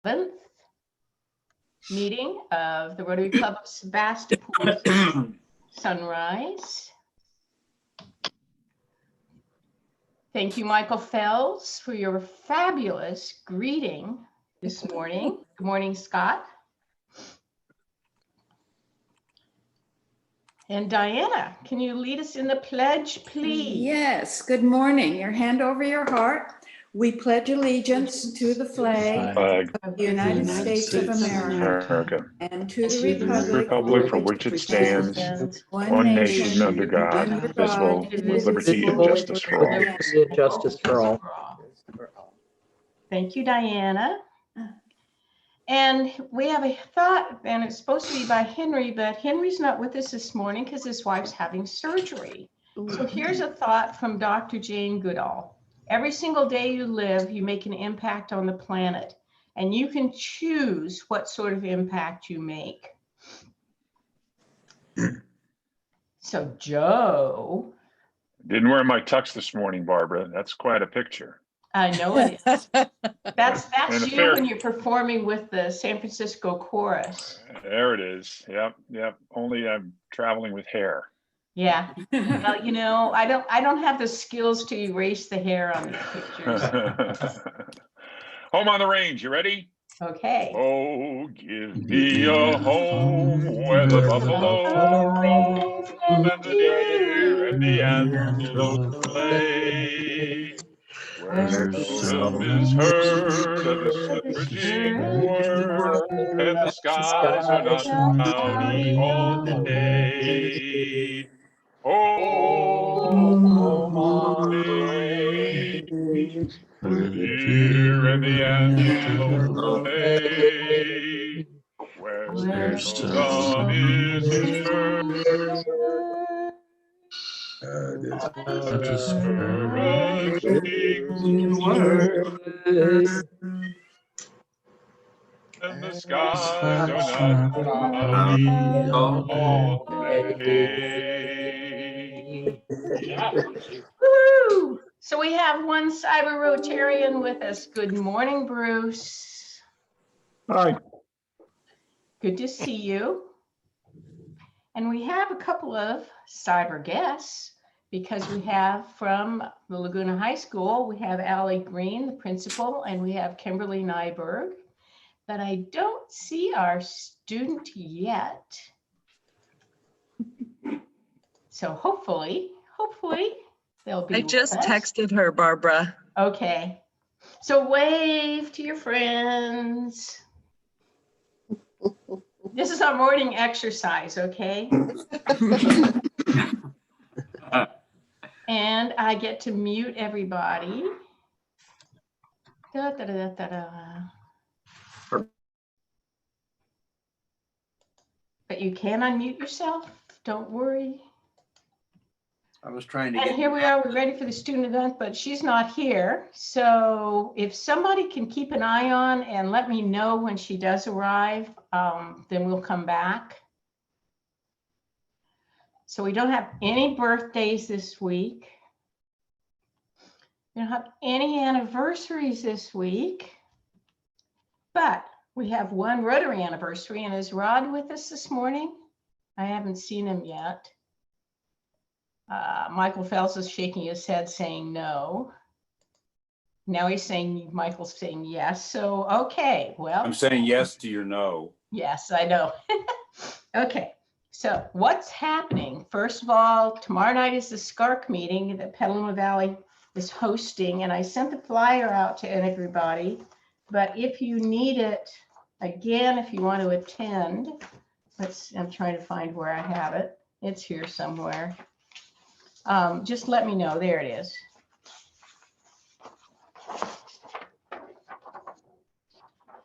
11th meeting of the Rotary Club of Sebastopol Sunrise. Thank you, Michael Fells, for your fabulous greeting this morning. Good morning, Scott. And Diana, can you lead us in the pledge, please? Yes, good morning. Your hand over your heart. We pledge allegiance to the flag of the United States of America and to the republic for which it stands, one nation under God, indivisible, with liberty and justice for all. Justice for all. Thank you, Diana. And we have a thought, and it's supposed to be by Henry, but Henry's not with us this morning because his wife's having surgery. So here's a thought from Dr. Jane Goodall. Every single day you live, you make an impact on the planet, and you can choose what sort of impact you make. So Joe. Didn't wear my tux this morning, Barbara. That's quite a picture. I know it is. That's you fair... when you're performing with the San Francisco Chorus. There it is. Yep. Only I'm traveling with hair. Yeah. Well, you know, I don't have the skills to erase the hair on these pictures. Home on the range. You ready? Okay. Oh, give me a home where the buffalo roam and the deer and the antelope play. Where the sound is heard and the switching word, and the skies are not cloudy all day. Home on the range, where the deer and the antelope play, where the sun is heard. And the skies are not cloudy all day. Woo! So we have one Cyber Rotarian with us. Good morning, Bruce. Hi. Good to see you. And we have a couple of cyber guests because we have from the Laguna High School, we have Allie Green, the principal, and we have Kimberly Nyberg. But I don't see our student yet. So hopefully they'll be. I just texted her, Barbara. Okay. So wave to your friends. This is our morning exercise, okay? And I get to mute everybody. Da, da, da, da, da. But you can unmute yourself, don't worry. I was trying to And here we are, we're ready for the student event, but she's not here. So if somebody can keep an eye on and let me know when she does arrive, then we'll come back. So we don't have any birthdays this week. We don't have any anniversaries this week, but we have one Rotary anniversary. And is Rod with us this morning? I haven't seen him yet. Michael Phelps is shaking his head saying no. Now he's saying, Michael's saying yes. So, okay, well. I'm saying yes to your no. Yes, I know. Okay, so what's happening? First of all, tomorrow night is the SCARC meeting that Petaluma Valley is hosting, and I sent the flyer out to everybody. But if you need it, again, if you want to attend, I'm trying to find where I have it. It's here somewhere. Just let me know. There it is.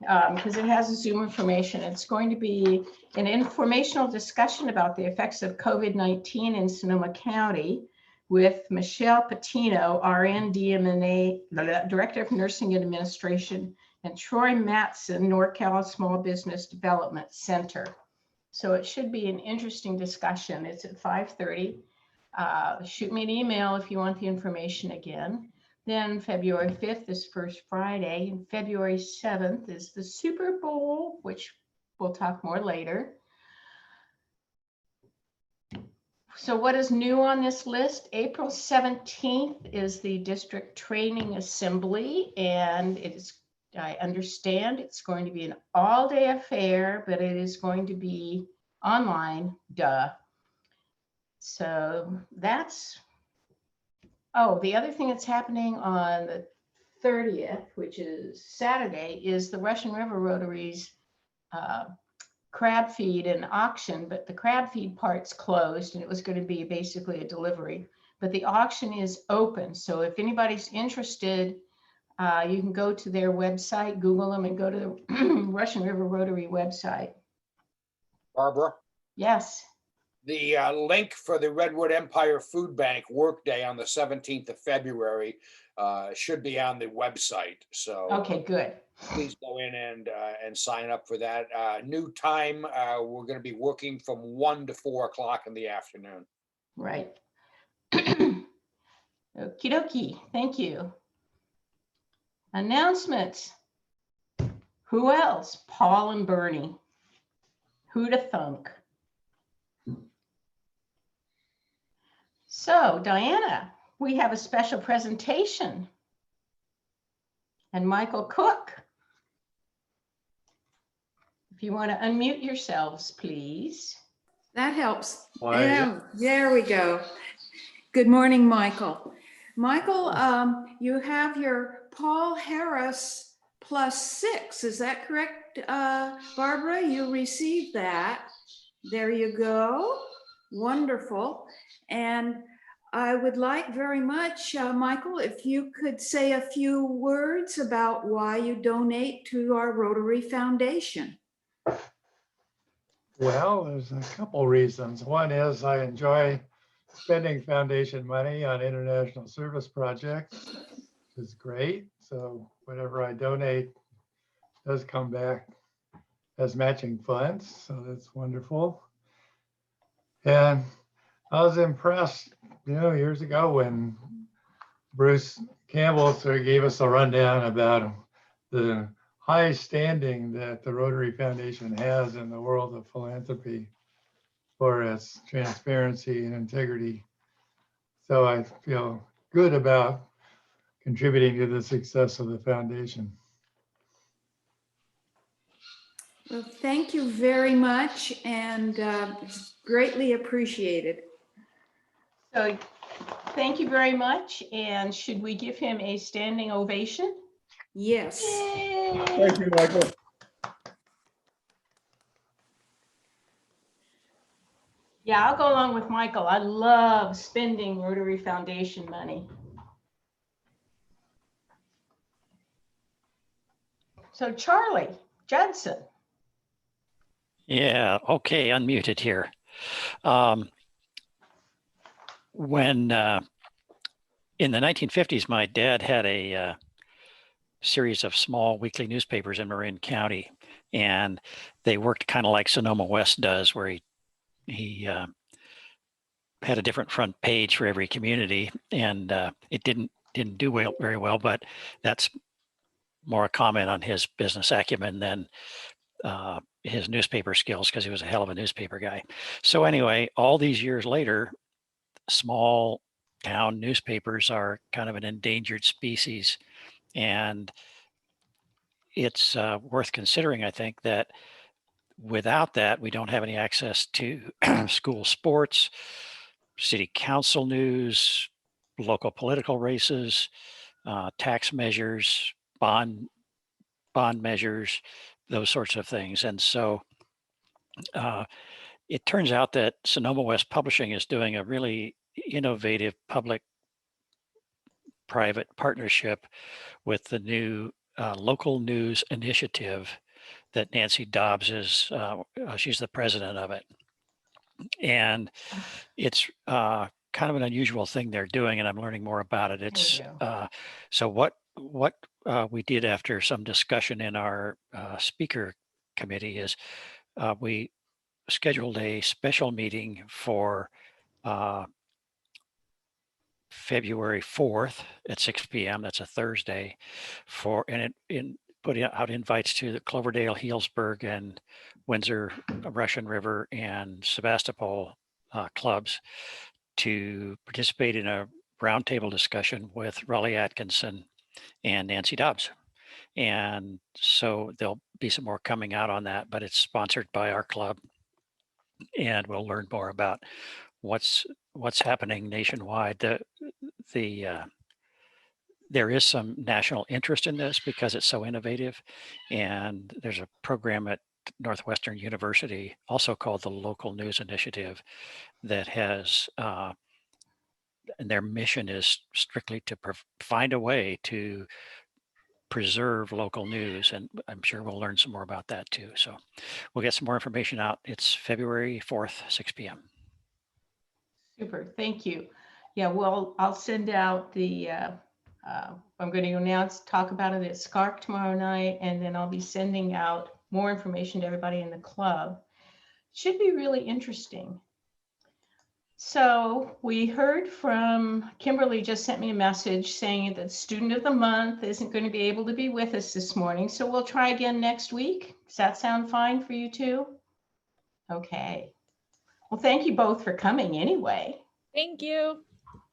Because it has Zoom information. It's going to be an informational discussion about the effects of COVID-19 in Sonoma County with Michelle Patino, RN, DMNA, the Director of Nursing and Administration, and Troy Matson, NorCal Small Business Development Center. So it should be an interesting discussion. It's at 5:30. Shoot me an email if you want the information again. Then February 5th is First Friday, and February 7th is the Super Bowl, which we'll talk more later. So what is new on this list? April 17th is the District Training Assembly, and I understand it's going to be an all-day affair, but it is going to be online, duh. So that's, oh, the other thing that's happening on the 30th, which is Saturday, is the Russian River Rotary's crab feed and auction, but the crab feed part's closed and it was going to be basically a delivery, but the auction is open. So if anybody's interested, you can go to their website, Google them, and go to the Russian River Rotary website. Barbara, Yes. the link for the Redwood Empire Food Bank Workday on the 17th of February should be on the website. So Okay, good. please go in and sign up for that. New time, we're going to be working from 1 to 4 o'clock in the afternoon. Right. Okie dokie. Thank you. Announcements. Who else? Paul and Bernie. Who'da thunk? So, Diana, we have a special presentation. And Michael Cook. If you want to unmute yourselves, please. That helps. Why, Yeah, there we go. Good morning, Michael. Michael, you have your Paul Harris +6. Is that correct, Barbara? You received that. There you go. Wonderful. And I would like very much, Michael, if you could say a few words about why you donate to our Rotary Foundation. well, there's a couple reasons. One is I enjoy spending foundation money on international service projects, which is great. So whatever I donate does come back as matching funds. So that's wonderful. And I was impressed, years ago when Bruce Campbell sort of gave us a rundown about the high standing that the Rotary Foundation has in the world of philanthropy for its transparency and integrity. So I feel good about contributing to the success of the foundation. Well, thank you very much, and it's greatly appreciated. So thank you very much. And should we give him a standing ovation? Yes. Yay! Thank you, Michael. Yeah, I'll go along with Michael. I love spending Rotary Foundation money. So Charlie Judson. Yeah, okay, unmuted here. When in the 1950s, my dad had a series of small weekly newspapers in Marin County, and they worked kind of like Sonoma West does, where he had a different front page for every community, and it didn't do very well, but that's more a comment on his business acumen than his newspaper skills, because he was a hell of a newspaper guy. So anyway, all these years later, small town newspapers are kind of an endangered species, and it's worth considering, I think, that without that, we don't have any access to school sports, city council news, local political races, tax measures, bond measures, those sorts of things. And so it turns out that Sonoma West Publishing is doing a really innovative public-private partnership with the new local news initiative that Nancy Dobbs is, she's the president of it. And it's kind of an unusual thing they're doing, and I'm learning more about it. It's so what we did after some discussion in our speaker committee is we scheduled a special meeting for February 4th at 6 p.m. That's a Thursday and put out invites to the Cloverdale, Healdsburg, and Windsor, Russian River, and Sebastopol clubs to participate in a roundtable discussion with Raleigh Atkinson and Nancy Dobbs. And so there'll be some more coming out on that, but it's sponsored by our club. And we'll learn more about what's happening nationwide. There is some national interest in this because it's so innovative. And there's a program at Northwestern University, also called the Local News Initiative, that has, and their mission is strictly to find a way to preserve local news. And I'm sure we'll learn some more about that too. So we'll get some more information out. It's February 4th, 6 p.m. Super, thank you. Yeah, well, I'll send out the, I'm going to talk about it at SCARC tomorrow night, and then I'll be sending out more information to everybody in the club. Should be really interesting. So we heard from Kimberly, just sent me a message saying that Student of the Month isn't going to be able to be with us this morning. So we'll try again next week. Does that sound fine for you too? Okay. Well, thank you both for coming anyway. Thank you.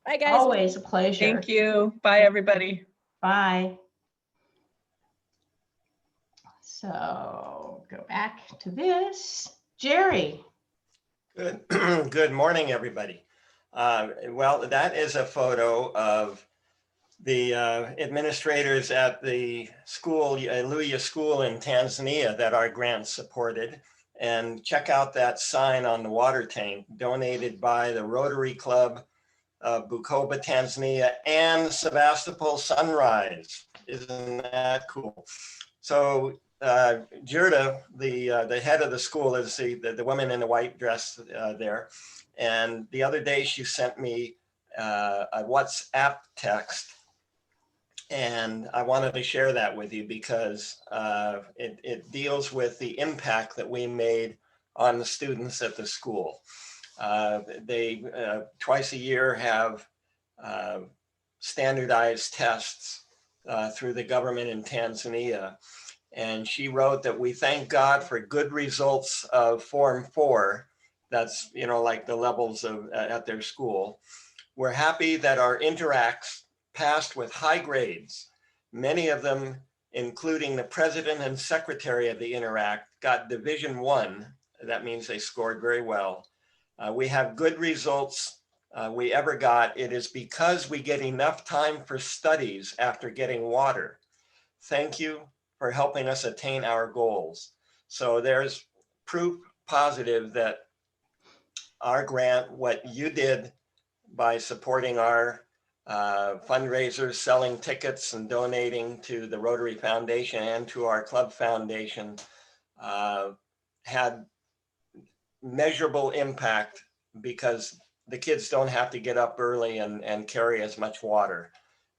Bye, guys. Always a pleasure. Thank you. Bye, everybody. Bye. So go back to this. Jerry. Good. Good morning, everybody. Well, that is a photo of the administrators at the school, Luya School in Tanzania, that our grant supported. And check out that sign on the water tank, donated by the Rotary Club of Bukoba, Tanzania, and Sebastopol Sunrise. Isn't that cool? So Gerda, the head of the school, is the woman in the white dress there. And the other day she sent me a WhatsApp text, and I wanted to share that with you because it deals with the impact that we made on the students at the school. They twice a year have standardized tests through the government in Tanzania. And she wrote that we thank God for good results of Form 4. That's, like the levels of at their school. We're happy that our interacts passed with high grades. Many of them, including the president and secretary of the Interact, got Division 1. That means they scored very well. We have good results we ever got. It is because we get enough time for studies after getting water. Thank you for helping us attain our goals. So there's proof positive that our grant, what you did by supporting our fundraisers, selling tickets and donating to the Rotary Foundation and to our club foundation, had measurable impact because the kids don't have to get up early and carry as much water.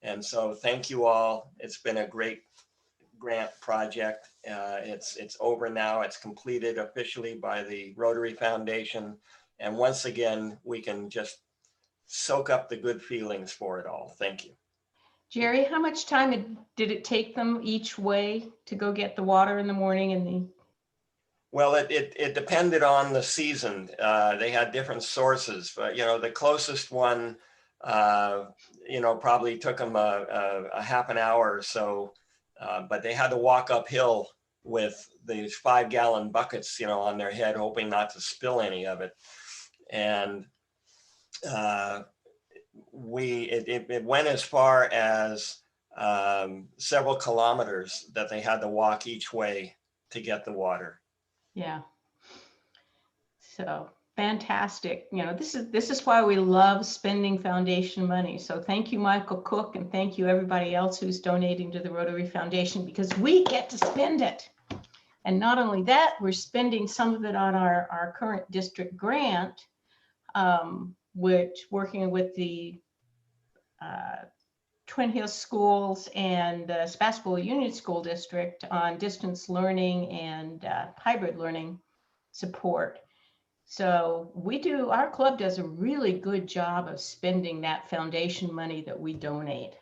And so thank you all. It's been a great grant project. It's over now. It's completed officially by the Rotary Foundation. And once again, we can just soak up the good feelings for it all. Thank you. Jerry, how much time did it take them each way to go get the water in the morning and the? Well, it depended on the season. They had different sources, but the closest one, probably took them a half an hour or so, but they had to walk uphill with these 5-gallon buckets, on their head, hoping not to spill any of it. And it went as far as several kilometers that they had to walk each way to get the water. Yeah. So fantastic. This is why we love spending foundation money. So thank you, Michael Cook, and thank you everybody else who's donating to the Rotary Foundation, because we get to spend it. And not only that, we're spending some of it on our current district grant, which working with the Twin Hills Schools and the Sebastopol Union School District on distance learning and hybrid learning support. So our club does a really good job of spending that foundation money that we donate.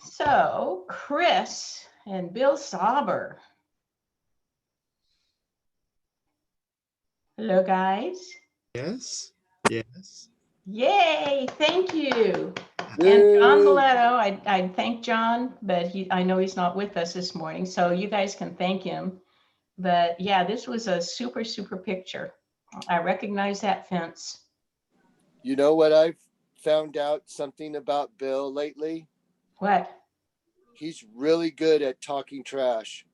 So Chris and Bill Sauber. Hello, guys. Yes, yes. Yay, thank you. And John Miletto, I thank John, but I know he's not with us this morning, so you guys can thank him. But yeah, this was a super, super picture. I recognize that fence. You know what I've found out something about Bill lately? What? He's really good at talking trash.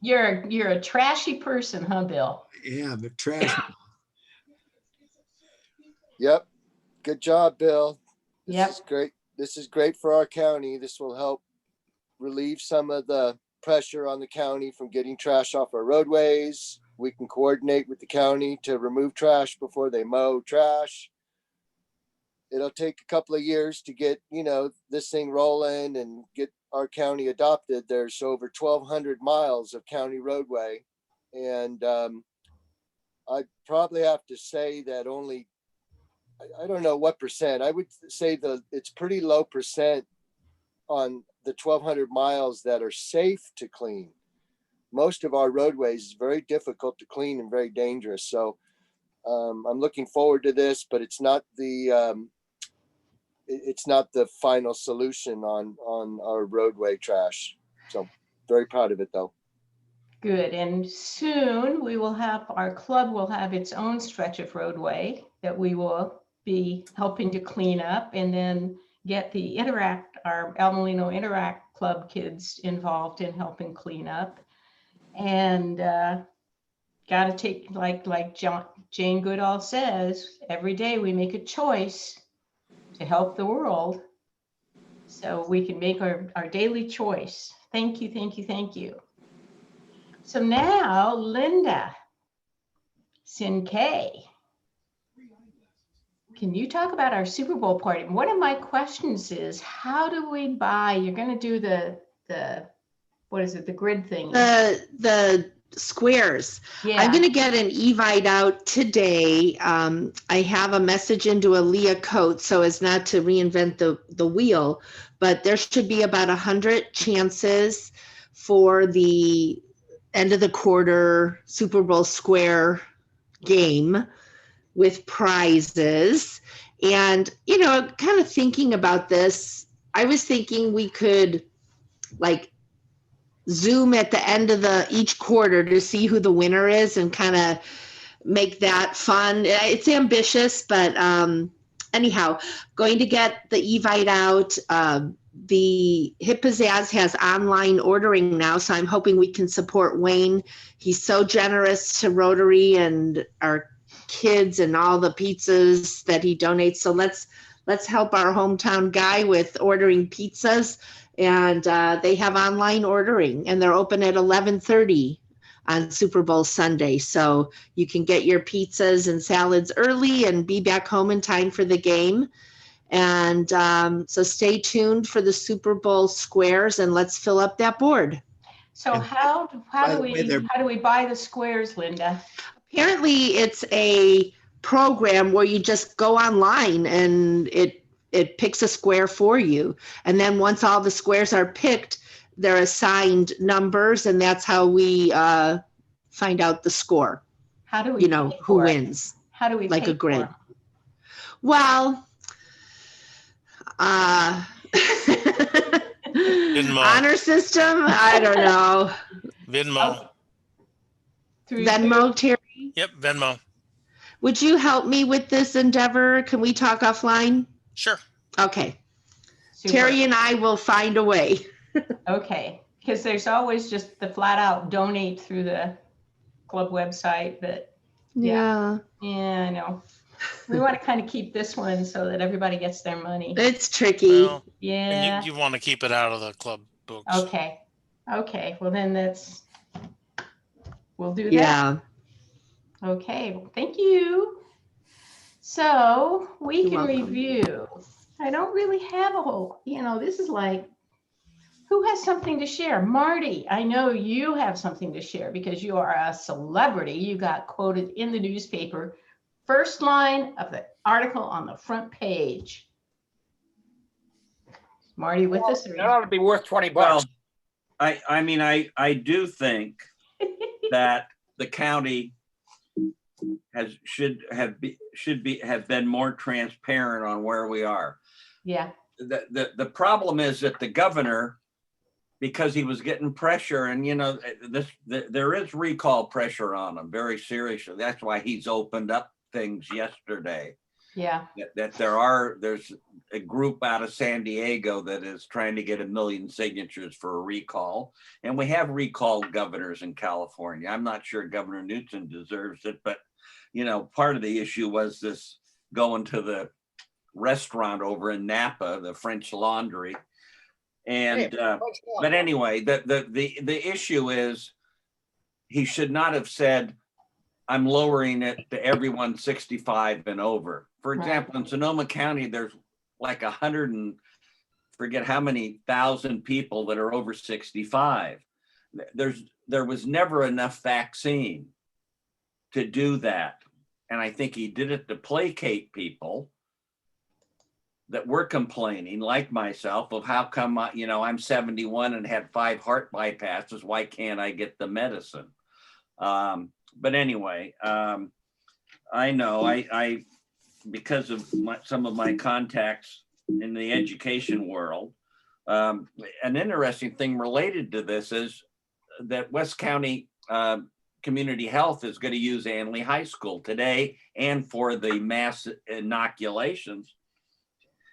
You're a trashy person, huh, Bill? Yeah, the trash. Yep. Good job, Bill. This is great. This is great for our county. This will help relieve some of the pressure on the county from getting trash off our roadways. We can coordinate with the county to remove trash before they mow trash. It'll take a couple of years to get, this thing rolling and get our county adopted. There's over 1,200 miles of county roadway. And I'd probably have to say that only, I don't know what percent. I would say it's pretty low percent on the 1,200 miles that are safe to clean. Most of our roadways is very difficult to clean and very dangerous. So I'm looking forward to this, but it's not the final solution on our roadway trash. So very proud of it though. Good. And soon our club will have its own stretch of roadway that we will be helping to clean up, and then get our El Molino Interact Club kids involved in helping clean up. And got to take, like Jane Goodall says, every day we make a choice to help the world. So we can make our daily choice. Thank you, thank you, thank you. So now, Linda Sinkay, can you talk about our Super Bowl party? One of my questions is, how do we buy? You're going to do the what is it? The grid thing. The squares. Yeah. I'm going to get an Evite out today. I have a message into Aaliyah Coates so as not to reinvent the wheel, but there should be about 100 chances for the end of the quarter Super Bowl square game with prizes. And, kind of thinking about this, I was thinking we could Zoom at the end of each quarter to see who the winner is and kind of make that fun. It's ambitious, but anyhow, going to get the Evite out. The Hip Pizzazz has online ordering now, so I'm hoping we can support Wayne. He's so generous to Rotary and our kids and all the pizzas that he donates. So let's help our hometown guy with ordering pizzas. And they have online ordering, and they're open at 11:30 on Super Bowl Sunday. So you can get your pizzas and salads early and be back home in time for the game. And so stay tuned for the Super Bowl squares, and let's fill up that board. So how do we buy the squares, Linda? Apparently it's a program where you just go online and it picks a square for you. And then once all the squares are picked, they're assigned numbers, and that's how we find out the score. How do we who wins? How do we like pay a grid? for Well, honor system, I don't know. Venmo. Venmo, Terry? Yep, Venmo. Would you help me with this endeavor? Can we talk offline? Sure. Okay. Super. Terry and I will find a way. Okay, because there's always just the flat out donate through the club website, but yeah, I know. We want to kind of keep this one so that everybody gets their money. It's tricky. Well, Yeah. And you want to keep it out of the club books. Okay. Well, then we'll do that. Yeah. Okay. Well, thank you. So we You're can welcome. review. I don't really have a whole, this is like Who has something to share? Marty, I know you have something to share because you are a celebrity. You got quoted in the newspaper, first line of the article on the front page. Marty with us? That ought to be worth 20 Well, bucks. I mean, I do think that the county should have been more transparent on where we are. Yeah. The problem is that the governor, because he was getting pressure, and you know, there is recall pressure on him very seriously. That's why he's opened up things yesterday. Yeah. That there's a group out of San Diego that is trying to get 1 million signatures for a recall. And we have recalled governors in California. I'm not sure Governor Newsom deserves it, but you know, part of the issue was this going to the restaurant over in Napa, the French Laundry. And but anyway, the issue is he should not have said, I'm lowering it to everyone 65 and over. For example, in Sonoma County, there's like 100 and forget how many thousand people that are over 65. There was never enough vaccine to do that. And I think he did it to placate people that were complaining, like myself, of how come, you know, I'm 71 and had 5 heart bypasses. Why can't I get the medicine? But anyway, I know I because of some of my contacts in the education world, an interesting thing related to this is that West County Community Health is going to use Anley High School today and for the mass inoculations.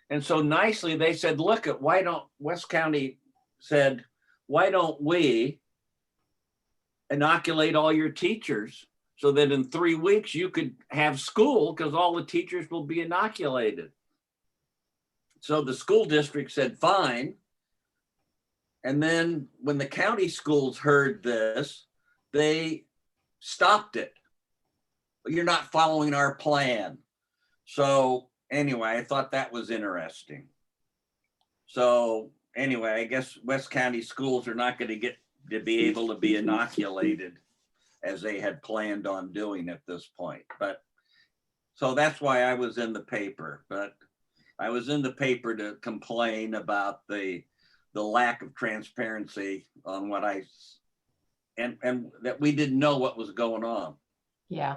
And so nicely they said, look at West County said, why don't we inoculate all your teachers so that in 3 weeks you could have school because all the teachers will be inoculated. So the school district said, fine. And then when the county schools heard this, they stopped it. You're not following our plan. So anyway, I thought that was interesting. So anyway, I guess West County schools are not going to get to be able to be inoculated as they had planned on doing at this point. But so that's why I was in the paper. But I was in the paper to complain about the lack of transparency on what and that we didn't know what was going on. Yeah.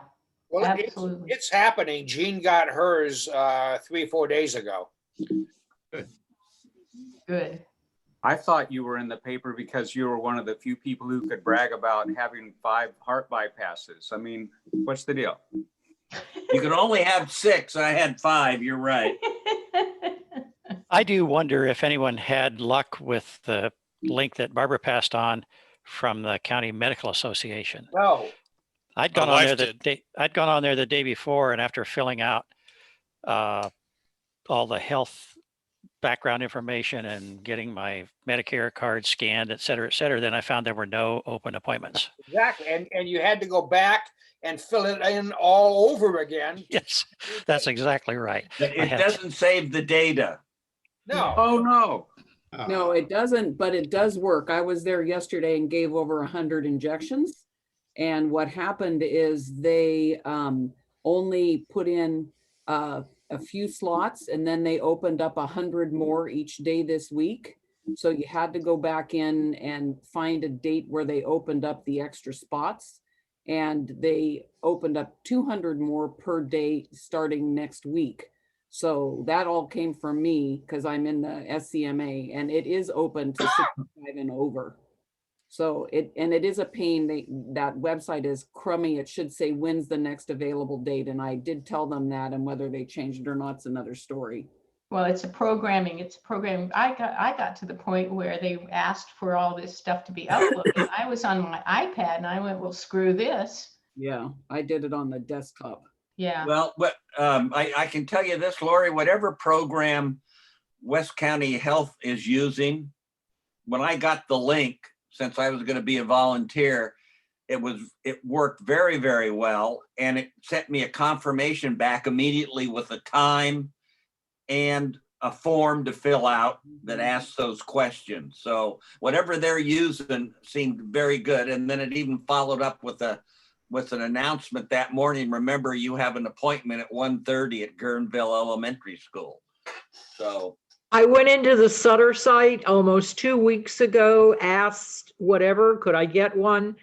Well, absolutely. It's happening. Jean got hers 3 or 4 days ago. Good. I thought you were in the paper because you were one of the few people who could brag about having 5 heart bypasses. I mean, what's the deal? You can only have 6. I had 5. You're right. I do wonder if anyone had luck with the link that Barbara passed on from the County Medical Association. No. I'd gone on there the day before, and after filling out all the health background information and getting my Medicare card scanned, et cetera, then I found there were no open appointments. Exactly. And you had to go back and fill it in all over again. Yes, that's exactly right. It doesn't save the data. No. Oh, no. No, it doesn't, but it does work. I was there yesterday and gave over 100 injections. And what happened is they only put in a few slots, and then they opened up 100 more each day this week. So you had to go back in and find a date where they opened up the extra spots, and they opened up 200 more per day starting next week. So that all came from me because I'm in the SCMA, and it is open to 65 and over. So it is a pain. That website is crummy. It should say when's the next available date. And I did tell them that, and whether they changed it or not is another story. Well, it's a programming. I got to the point where they asked for all this stuff to be uploaded. I was on my iPad and I went, well, screw this. Yeah, I did it on the desktop. Yeah. Well, I can tell you this, Lori, whatever program West County Health is using, when I got the link, since I was going to be a volunteer, it worked very, very well. And it sent me a confirmation back immediately with a time and a form to fill out that asks those questions. So whatever they're using seemed very good. And then it even followed up with an announcement that morning. Remember, you have an appointment at 1:30 at Guerneville Elementary School. So I went into the Sutter site almost 2 weeks ago, asked whatever, could I get one?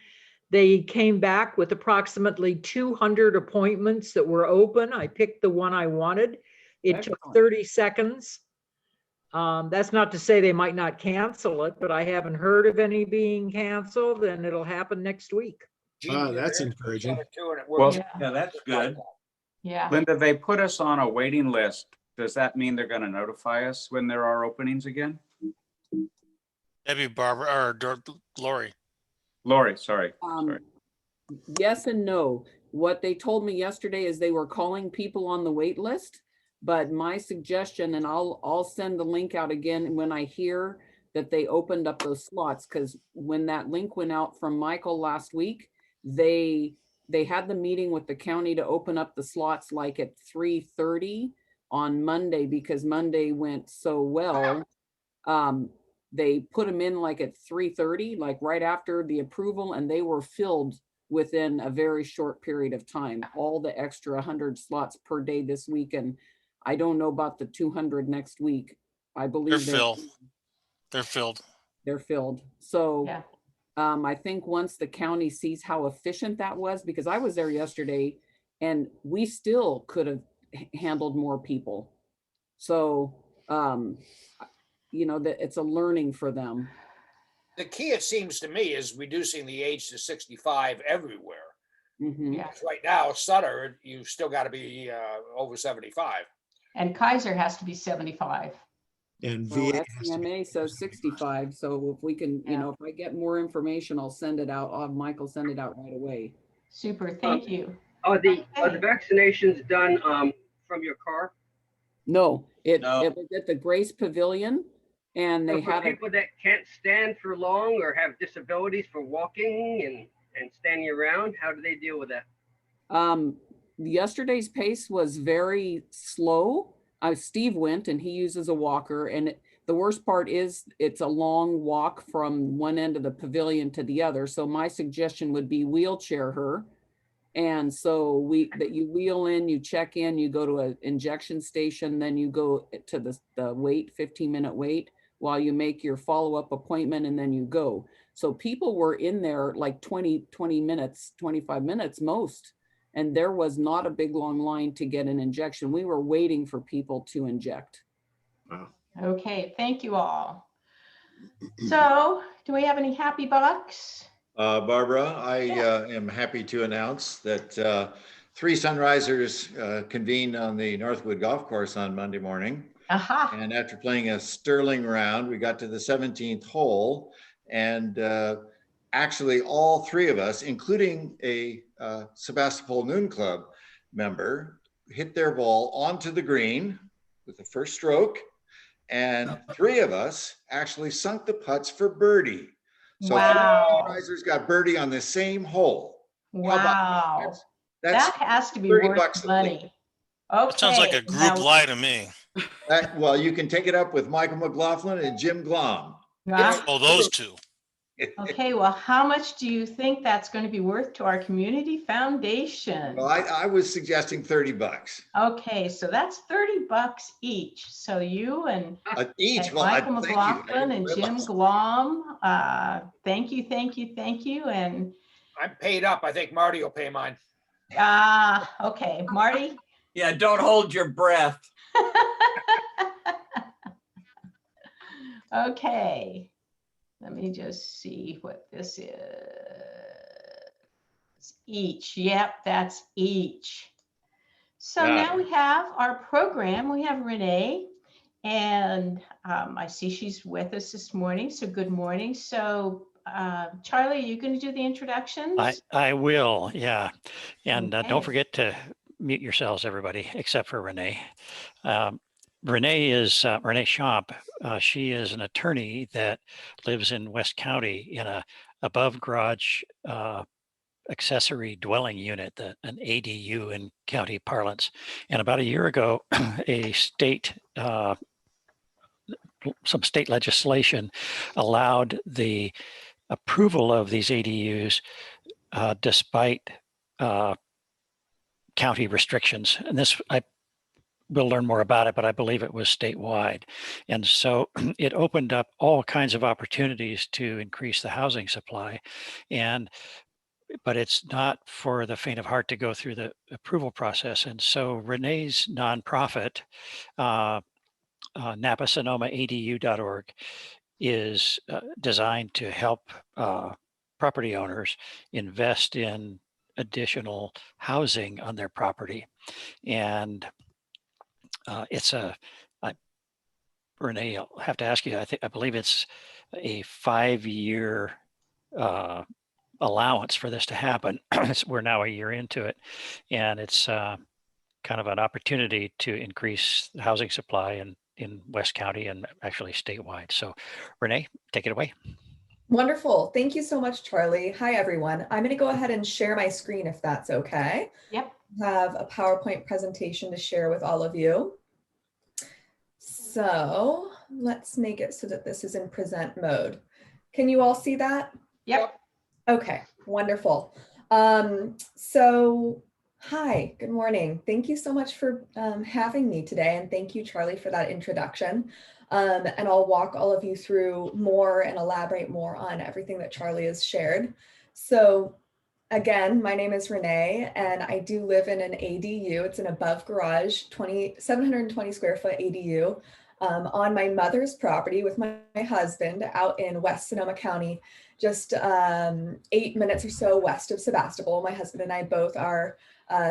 They came back with approximately 200 appointments that were open. I picked the one I wanted. It took 30 seconds. That's not to say they might not cancel it, but I haven't heard of any being canceled, and it'll happen next week. Oh, that's encouraging. Well, yeah, that's good. Yeah. Linda, they put us on a waiting list. Does that mean they're going to notify us when there are openings again? Maybe Barbara or Lori. Lori, sorry. Yes and no. What they told me yesterday is they were calling people on the wait list, but my suggestion, and I'll send the link out again when I hear that they opened up those slots, because when that link went out from Michael last week, they had the meeting with the county to open up the slots like at 3:30 on Monday, because Monday went so well. They put them in like at 3:30, like right after the approval, and they were filled within a very short period of time. All the extra 100 slots per day this week, and I don't know about the 200 next week. I believe They're filled. They're filled. So Yeah. I think once the county sees how efficient that was, because I was there yesterday and we still could have handled more people. So, that it's a learning for them. The key, it seems to me, is reducing the age to 65 everywhere. Yeah. Right now, Sutter, you still got to be over 75. And Kaiser has to be 75. And Well, VA SCMA says 65. So if we can, if I get more information, I'll send it out. I'll have Michael send it out right away. Super, thank you. Are the vaccinations done from your car? No, it was at the Grace Pavilion, and they for had people that can't stand for long or have disabilities for walking and standing around. How do they deal with that? Yesterday's pace was very slow. Steve went, and he uses a walker, and the worst part is it's a long walk from one end of the pavilion to the other. So my suggestion would be wheelchair her. And so you wheel in, you check in, you go to an injection station, then you go to the 15-minute wait while you make your follow-up appointment, and then you go. So people were in there like 20 minutes, 25 minutes most. And there was not a big long line to get an injection. We were waiting for people to inject. Wow. Okay, thank you all. So do we have any happy bucks? Barbara, I am happy to announce that 3 Sunrisers convened on the Northwood Golf Course on Monday morning. And after playing a sterling round, we got to the 17th hole, and actually all 3 of us, including a Sebastopol Noon Club member, hit their ball onto the green with the first stroke, and 3 of us actually sunk the putts for birdie. So wow. 3 Sunrisers got birdie on the same hole. Wow. That has to be $30 worth money. Okay. That sounds like a group lie to me. Well, you can take it up with Michael McLaughlin and Jim Glom. Oh, those 2. Okay, well, how much do you think that's going to be worth to our community foundation? Well, I was suggesting $30. Okay, so that's $30 each. So you and, each. and Well, Michael McLaughlin and Jim Glom, thank you. And I'm paid up. I think Marty will pay mine. Okay, Marty. Yeah, don't hold your breath. Okay. Let me just see what this is. Each. Yep, that's each. So now we have our program. We have Renee, and I see she's with us this morning. So good morning. So Charlie, are you going to do the introductions? I will, yeah. And Okay. don't forget to mute yourselves, everybody, except for Renee. Renee is Renee Schomp. She is an attorney that lives in West County in a above garage accessory dwelling unit, an ADU in county parlance. And about a year ago, a state some state legislation allowed the approval of these ADUs despite county restrictions. And this, we'll learn more about it, but I believe it was statewide. And so it opened up all kinds of opportunities to increase the housing supply. But it's not for the faint of heart to go through the approval process. And so Renee's nonprofit, NapaSonomaADU.org, is designed to help property owners invest in additional housing on their property. And Renee, I'll have to ask you, I believe it's a 5-year allowance for this to happen. We're now a year into it, and it's kind of an opportunity to increase the housing supply in West County and actually statewide. So Renee, take it away. Wonderful. Thank you so much, Charlie. Hi, everyone. I'm going to go ahead and share my screen if that's okay. Yep. I have a PowerPoint presentation to share with all of you. So let's make it so that this is in present mode. Can you all see that? Yep. Okay, wonderful. So hi, good morning. Thank you so much for having me today. And thank you, Charlie, for that introduction. And I'll walk all of you through more and elaborate more on everything that Charlie has shared. So again, my name is Renee, and I do live in an ADU. It's an above garage, 720 square foot ADU on my mother's property with my husband out in West Sonoma County, just 8 minutes or so west of Sebastopol. My husband and I both are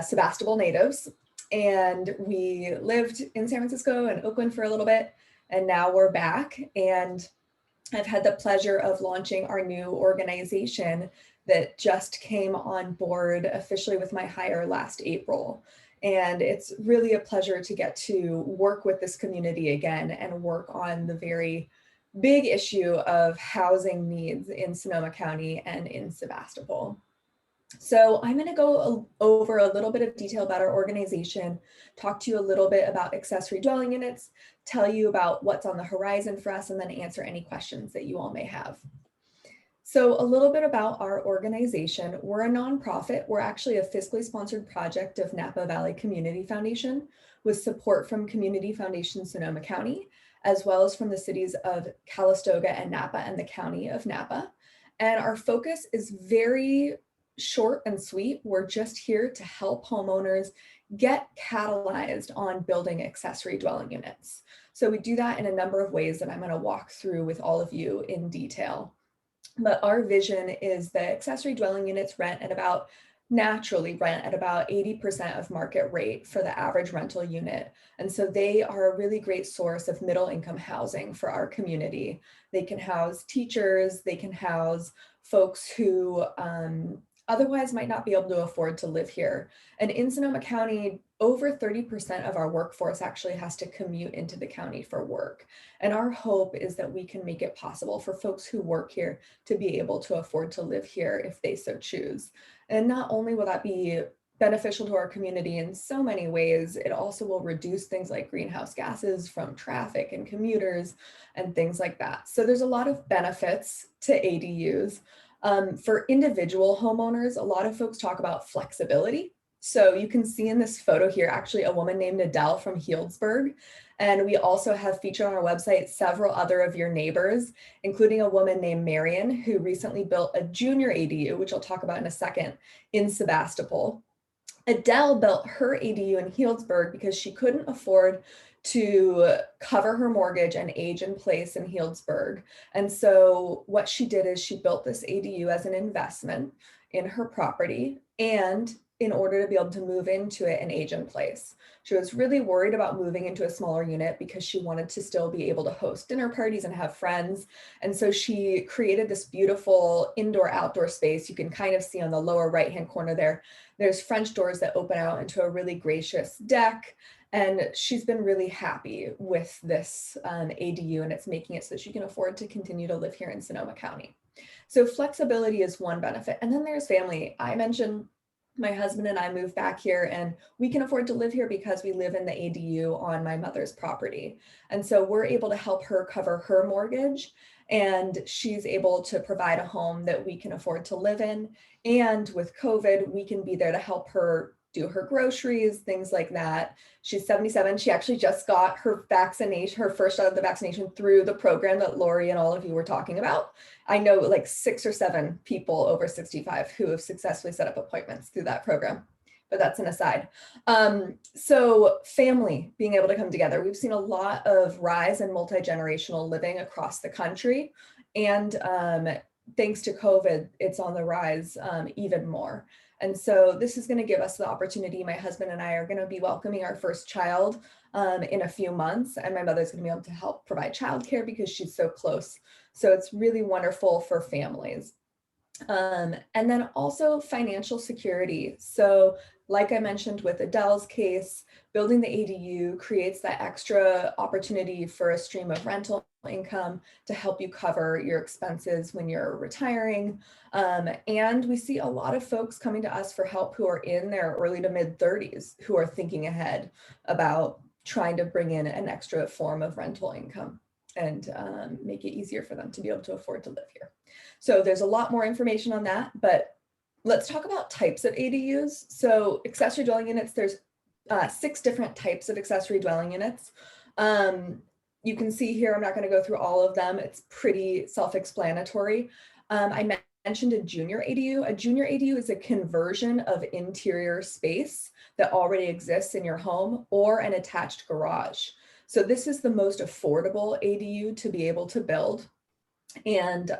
Sebastopol natives, and we lived in San Francisco and Oakland for a little bit, and now we're back. And I've had the pleasure of launching our new organization that just came on board officially with my hire last April. And it's really a pleasure to get to work with this community again and work on the very big issue of housing needs in Sonoma County and in Sebastopol. So I'm going to go over a little bit of detail about our organization, talk to you a little bit about accessory dwelling units, tell you about what's on the horizon for us, and then answer any questions that you all may have. So a little bit about our organization. We're a nonprofit. We're actually a fiscally sponsored project of Napa Valley Community Foundation with support from Community Foundation Sonoma County, as well as from the cities of Calistoga and Napa and the county of Napa. And our focus is very short and sweet. We're just here to help homeowners get catalyzed on building accessory dwelling units. So we do that in a number of ways that I'm going to walk through with all of you in detail. But our vision is that accessory dwelling units naturally rent at about 80% of market rate for the average rental unit. And so they are a really great source of middle income housing for our community. They can house teachers, they can house folks who otherwise might not be able to afford to live here. And in Sonoma County, over 30% of our workforce actually has to commute into the county for work. And our hope is that we can make it possible for folks who work here to be able to afford to live here if they so choose. And not only will that be beneficial to our community in so many ways, it also will reduce things like greenhouse gases from traffic and commuters and things like that. So there's a lot of benefits to ADUs. For individual homeowners, a lot of folks talk about flexibility. So you can see in this photo here, actually a woman named Adele from Healdsburg. And we also have featured on our website several other of your neighbors, including a woman named Marion, who recently built a junior ADU, which I'll talk about in a second, in Sebastopol. Adele built her ADU in Healdsburg because she couldn't afford to cover her mortgage and age in place in Healdsburg. And so what she did is she built this ADU as an investment in her property and in order to be able to move into it and age in place. She was really worried about moving into a smaller unit because she wanted to still be able to host dinner parties and have friends. And so she created this beautiful indoor-outdoor space. You can kind of see on the lower right-hand corner there, there's French doors that open out into a really gracious deck. And she's been really happy with this ADU, and it's making it so she can afford to continue to live here in Sonoma County. So flexibility is one benefit. And then there's family. I mentioned my husband and I moved back here, and we can afford to live here because we live in the ADU on my mother's property. And so we're able to help her cover her mortgage, and she's able to provide a home that we can afford to live in. And with COVID, we can be there to help her do her groceries, things like that. She's 77. She actually just got her vaccination, her first shot of the vaccination through the program that Lori and all of you were talking about. I know like 6 or 7 people over 65 who have successfully set up appointments through that program, but that's an aside. So family being able to come together. We've seen a lot of rise in multi-generational living across the country. And thanks to COVID, it's on the rise even more. And so this is going to give us the opportunity. My husband and I are going to be welcoming our first child in a few months, and my mother's going to be able to help provide childcare because she's so close. So it's really wonderful for families. And then also financial security. So like I mentioned with Adele's case, building the ADU creates that extra opportunity for a stream of rental income to help you cover your expenses when you're retiring. And we see a lot of folks coming to us for help who are in their early to mid 30s who are thinking ahead about trying to bring in an extra form of rental income and make it easier for them to be able to afford to live here. So there's a lot more information on that, but let's talk about types of ADUs. So accessory dwelling units, there's 6 different types of accessory dwelling units. You can see here, I'm not going to go through all of them. It's pretty self-explanatory. I mentioned a junior ADU. A junior ADU is a conversion of interior space that already exists in your home or an attached garage. So this is the most affordable ADU to be able to build. And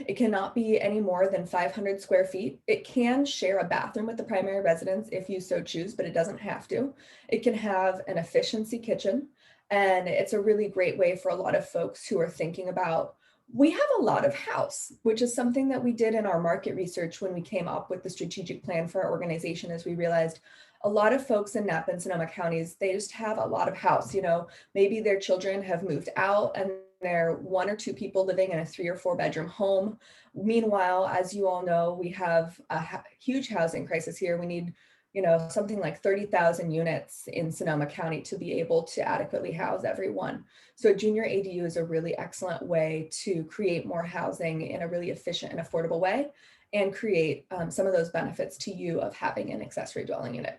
it cannot be any more than 500 square feet. It can share a bathroom with the primary residence if you so choose, but it doesn't have to. It can have an efficiency kitchen, and it's a really great way for a lot of folks who are thinking about, we have a lot of house, which is something that we did in our market research when we came up with the strategic plan for our organization, as we realized a lot of folks in Napa and Sonoma counties, they just have a lot of house. You know, maybe their children have moved out and they're 1 or 2 people living in a 3 or 4 bedroom home. Meanwhile, as you all know, we have a huge housing crisis here. We need, you know, something like 30,000 units in Sonoma County to be able to adequately house everyone. So a junior ADU is a really excellent way to create more housing in a really efficient and affordable way and create some of those benefits to you of having an accessory dwelling unit.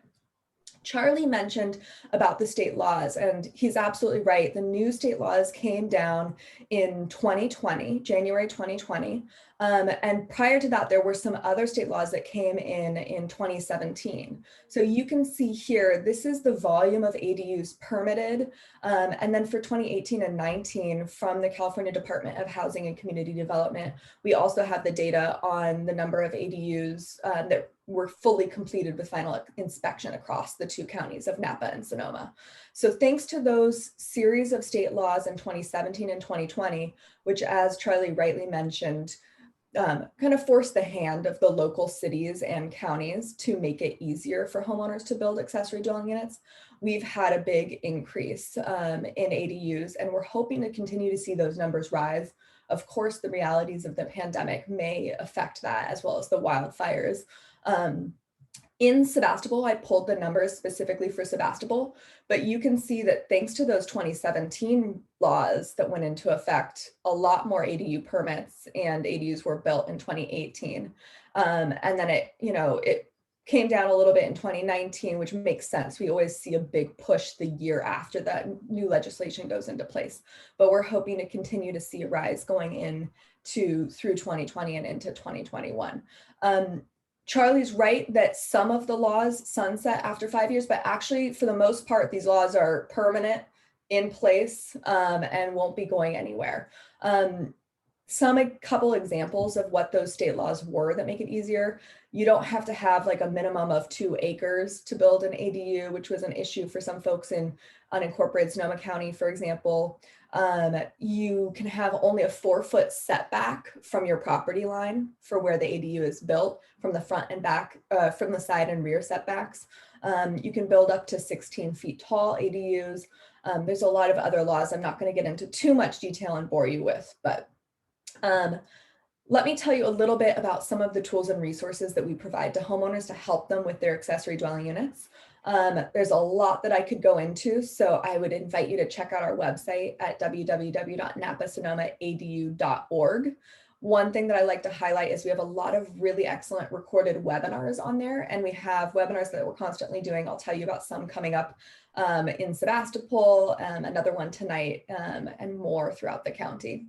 Charlie mentioned about the state laws, and he's absolutely right. The new state laws came down in 2020, January 2020. And prior to that, there were some other state laws that came in 2017. So you can see here, this is the volume of ADUs permitted. And then for 2018 and 19 from the California Department of Housing and Community Development, we also have the data on the number of ADUs that were fully completed with final inspection across the 2 counties of Napa and Sonoma. So thanks to those series of state laws in 2017 and 2020, which, as Charlie rightly mentioned, kind of forced the hand of the local cities and counties to make it easier for homeowners to build accessory dwelling units, we've had a big increase in ADUs, and we're hoping to continue to see those numbers rise. Of course, the realities of the pandemic may affect that, as well as the wildfires. In Sebastopol, I pulled the numbers specifically for Sebastopol, but you can see that thanks to those 2017 laws that went into effect, a lot more ADU permits and ADUs were built in 2018. And then it came down a little bit in 2019, which makes sense. We always see a big push the year after that new legislation goes into place, but we're hoping to continue to see a rise going through 2020 and into 2021. Charlie's right that some of the laws sunset after 5 years, but actually for the most part, these laws are permanent, in place, and won't be going anywhere. A couple examples of what those state laws were that make it easier. You don't have to have like a minimum of 2 acres to build an ADU, which was an issue for some folks in unincorporated Sonoma County, for example. You can have only a 4-foot setback from your property line for where the ADU is built, from the front and back, from the side and rear setbacks. You can build up to 16 feet tall ADUs. There's a lot of other laws I'm not going to get into too much detail and bore you with, but Let me tell you a little bit about some of the tools and resources that we provide to homeowners to help them with their accessory dwelling units. There's a lot that I could go into, so I would invite you to check out our website at www.napasonomaadu.org. One thing that I like to highlight is we have a lot of really excellent recorded webinars on there, and we have webinars that we're constantly doing. I'll tell you about some coming up in Sebastopol, another one tonight, and more throughout the county.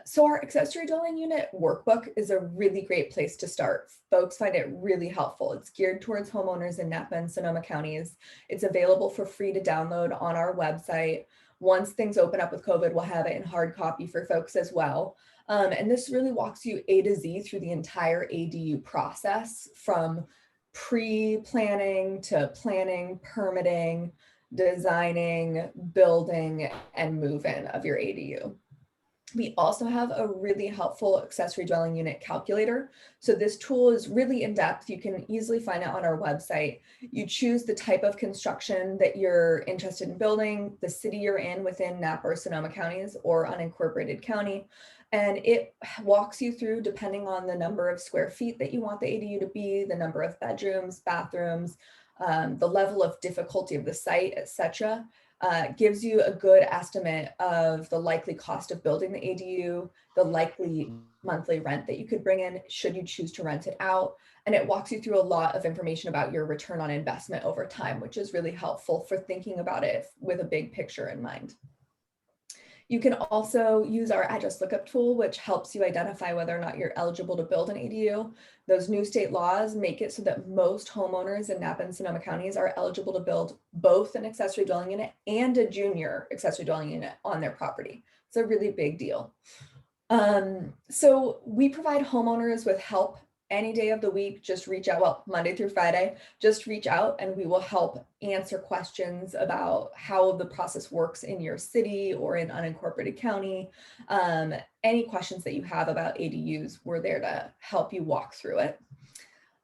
So our accessory dwelling unit workbook is a really great place to start. Folks find it really helpful. It's geared towards homeowners in Napa and Sonoma counties. It's available for free to download on our website. Once things open up with COVID, we'll have it in hard copy for folks as well. And this really walks you A to Z through the entire ADU process, from pre-planning to planning, permitting, designing, building, and move-in of your ADU. We also have a really helpful accessory dwelling unit calculator. So this tool is really in depth. You can easily find it on our website. You choose the type of construction that you're interested in building, the city you're in within Napa or Sonoma counties or unincorporated county. And it walks you through, depending on the number of square feet that you want the ADU to be, the number of bedrooms, bathrooms, the level of difficulty of the site, etc. Gives you a good estimate of the likely cost of building the ADU, the likely monthly rent that you could bring in should you choose to rent it out. And it walks you through a lot of information about your return on investment over time, which is really helpful for thinking about it with a big picture in mind. You can also use our address lookup tool, which helps you identify whether or not you're eligible to build an ADU. Those new state laws make it so that most homeowners in Napa and Sonoma counties are eligible to build both an accessory dwelling unit and a junior accessory dwelling unit on their property. It's a really big deal. So we provide homeowners with help any day of the week. Just reach out, well, Monday through Friday, just reach out and we will help answer questions about how the process works in your city or in unincorporated county. Any questions that you have about ADUs, we're there to help you walk through it.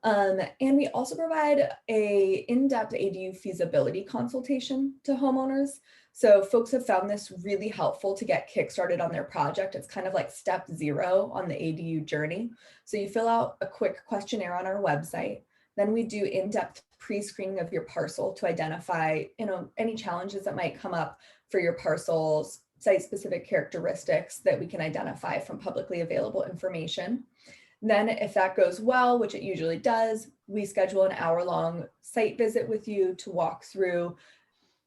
And we also provide a in-depth ADU feasibility consultation to homeowners. So folks have found this really helpful to get kickstarted on their project. It's kind of like step 0 on the ADU journey. So you fill out a quick questionnaire on our website. Then we do in-depth pre-screening of your parcel to identify, any challenges that might come up for your parcel's site-specific characteristics that we can identify from publicly available information. Then if that goes well, which it usually does, we schedule an hour-long site visit with you to walk through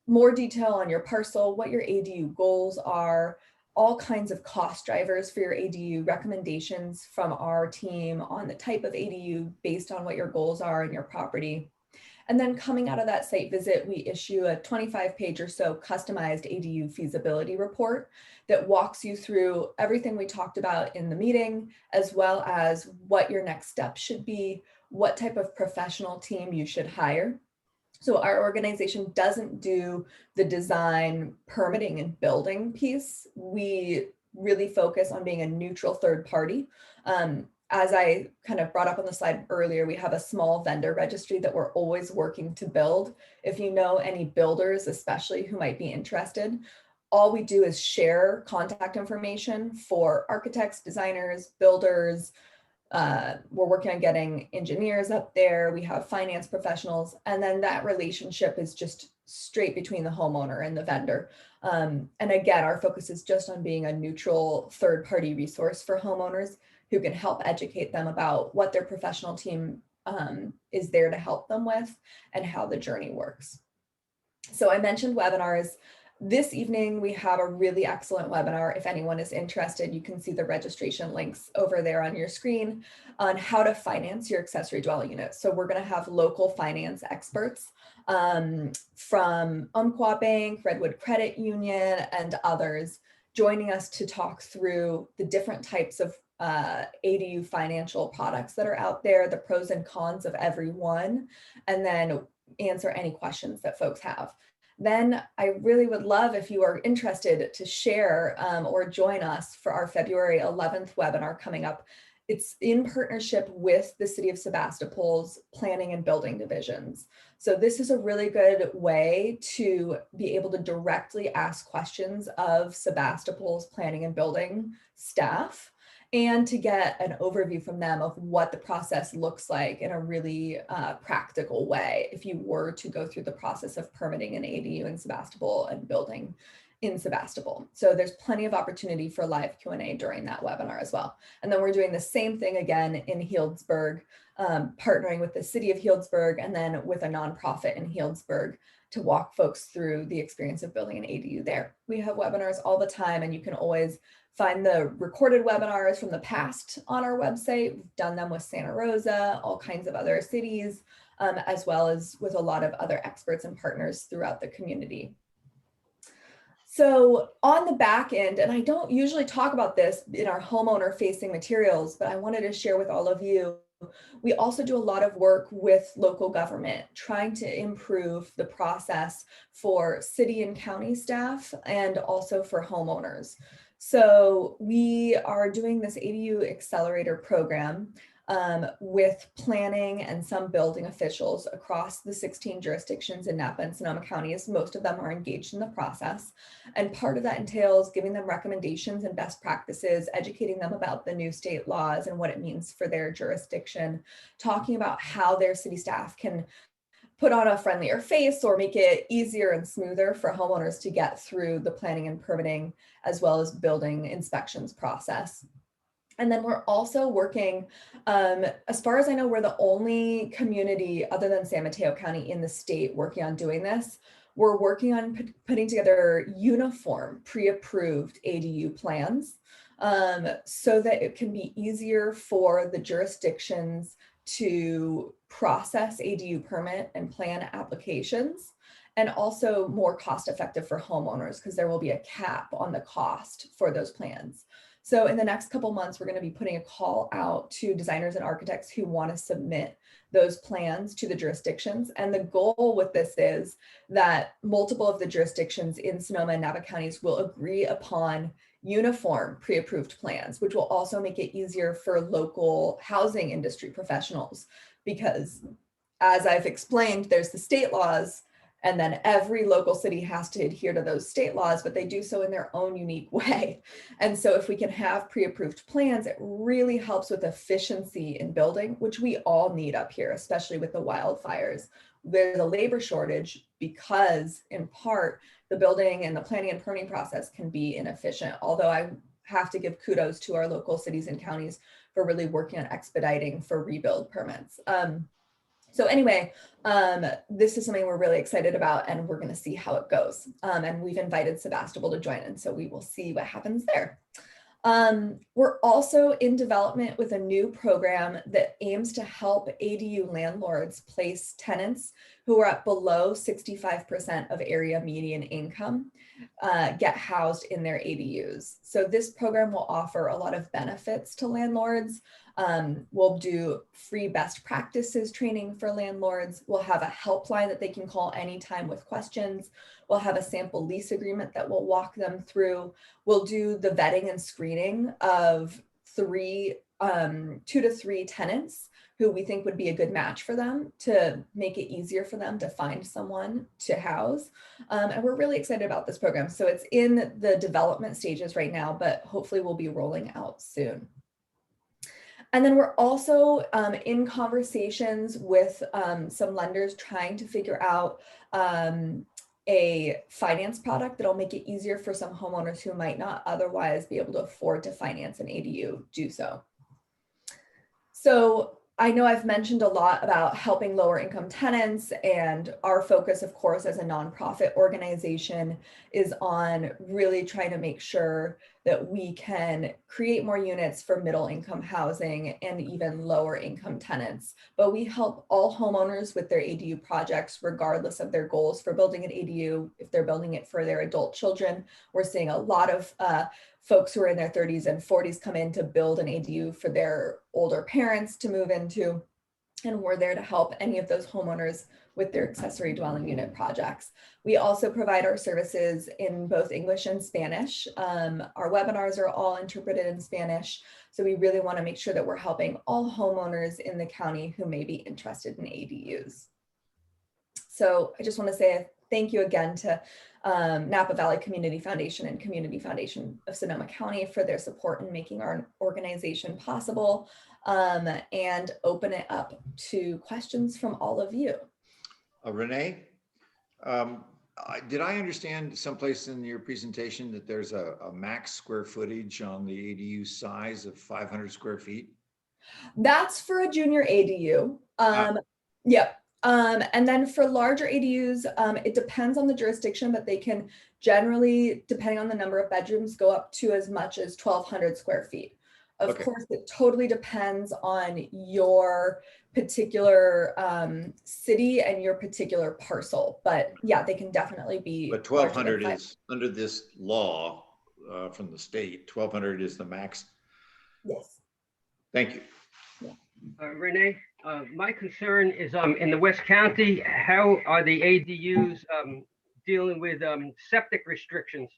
more detail on your parcel, what your ADU goals are, all kinds of cost drivers for your ADU, recommendations from our team on the type of ADU based on what your goals are in your property. And then coming out of that site visit, we issue a 25-page or so customized ADU feasibility report that walks you through everything we talked about in the meeting, as well as what your next step should be, what type of professional team you should hire. So our organization doesn't do the design, permitting, and building piece. We really focus on being a neutral third party. As I kind of brought up on the slide earlier, we have a small vendor registry that we're always working to build. If you know any builders, especially who might be interested, all we do is share contact information for architects, designers, builders. We're working on getting engineers up there. We have finance professionals, and then that relationship is just straight between the homeowner and the vendor. And again, our focus is just on being a neutral third-party resource for homeowners who can help educate them about what their professional team is there to help them with and how the journey works. So I mentioned webinars. This evening, we have a really excellent webinar. If anyone is interested, you can see the registration links over there on your screen on how to finance your accessory dwelling unit. So we're going to have local finance experts from Umpqua Bank, Redwood Credit Union, and others joining us to talk through the different types of ADU financial products that are out there, the pros and cons of every one, and then answer any questions that folks have. Then I really would love if you are interested to share or join us for our February 11th webinar coming up. It's in partnership with the City of Sebastopol's Planning and Building Divisions. So this is a really good way to be able to directly ask questions of Sebastopol's Planning and Building staff and to get an overview from them of what the process looks like in a really practical way if you were to go through the process of permitting an ADU in Sebastopol and building in Sebastopol. So there's plenty of opportunity for live Q&A during that webinar as well. And then we're doing the same thing again in Healdsburg, partnering with the city of Healdsburg and then with a nonprofit in Healdsburg to walk folks through the experience of building an ADU there. We have webinars all the time, and you can always find the recorded webinars from the past on our website. We've done them with Santa Rosa, all kinds of other cities, as well as with a lot of other experts and partners throughout the community. So on the back end, and I don't usually talk about this in our homeowner facing materials, but I wanted to share with all of you, we also do a lot of work with local government, trying to improve the process for city and county staff and also for homeowners. So we are doing this ADU accelerator program with planning and some building officials across the 16 jurisdictions in Napa and Sonoma counties. Most of them are engaged in the process. And part of that entails giving them recommendations and best practices, educating them about the new state laws and what it means for their jurisdiction, talking about how their city staff can put on a friendlier face or make it easier and smoother for homeowners to get through the planning and permitting as well as building inspections process. And then we're also working, as far as I know, we're the only community other than San Mateo County in the state working on doing this. We're working on putting together uniform pre-approved ADU plans so that it can be easier for the jurisdictions to process ADU permit and plan applications, and also more cost effective for homeowners because there will be a cap on the cost for those plans. So in the next couple months, we're going to be putting a call out to designers and architects who want to submit those plans to the jurisdictions. And the goal with this is that multiple of the jurisdictions in Sonoma and Napa counties will agree upon uniform pre-approved plans, which will also make it easier for local housing industry professionals. Because as I've explained, there's the state laws, and then every local city has to adhere to those state laws, but they do so in their own unique way. And so if we can have pre-approved plans, it really helps with efficiency in building, which we all need up here, especially with the wildfires. There's a labor shortage because in part, the building and the planning and permitting process can be inefficient. Although I have to give kudos to our local cities and counties for really working on expediting for rebuild permits. So anyway, this is something we're really excited about, and we're going to see how it goes. And we've invited Sebastopol to join, and so we will see what happens there. We're also in development with a new program that aims to help ADU landlords place tenants who are at below 65% of area median income get housed in their ADUs. So this program will offer a lot of benefits to landlords. We'll do free best practices training for landlords. We'll have a helpline that they can call anytime with questions. We'll have a sample lease agreement that will walk them through. We'll do the vetting and screening of 2 to 3 tenants who we think would be a good match for them to make it easier for them to find someone to house. And we're really excited about this program. So it's in the development stages right now, but hopefully we'll be rolling out soon. And then we're also in conversations with some lenders trying to figure out a finance product that'll make it easier for some homeowners who might not otherwise be able to afford to finance an ADU do so. So I know I've mentioned a lot about helping lower income tenants, and our focus, of course, as a nonprofit organization is on really trying to make sure that we can create more units for middle income housing and even lower income tenants. But we help all homeowners with their ADU projects, regardless of their goals for building an ADU. If they're building it for their adult children, we're seeing a lot of folks who are in their 30s and 40s come in to build an ADU for their older parents to move into. And we're there to help any of those homeowners with their accessory dwelling unit projects. We also provide our services in both English and Spanish. Our webinars are all interpreted in Spanish. So we really want to make sure that we're helping all homeowners in the county who may be interested in ADUs. So I just want to say thank you again to Napa Valley Community Foundation and Community Foundation of Sonoma County for their support in making our organization possible, and open it up to questions from all of you. Renee, did I understand someplace in your presentation that there's a max square footage on the ADU size of 500 square feet? That's for a junior ADU. Yep. And then for larger ADUs, it depends on the jurisdiction, but they can generally, depending on the number of bedrooms, go up to as much as 1,200 square feet. Of course, it totally depends on your particular city and your particular parcel. But yeah, they can definitely be. But 1,200 is under this law from the state. 1,200 is the max. Yes. Thank you. Renee, my concern is in the West County, how are the ADUs dealing with septic restrictions?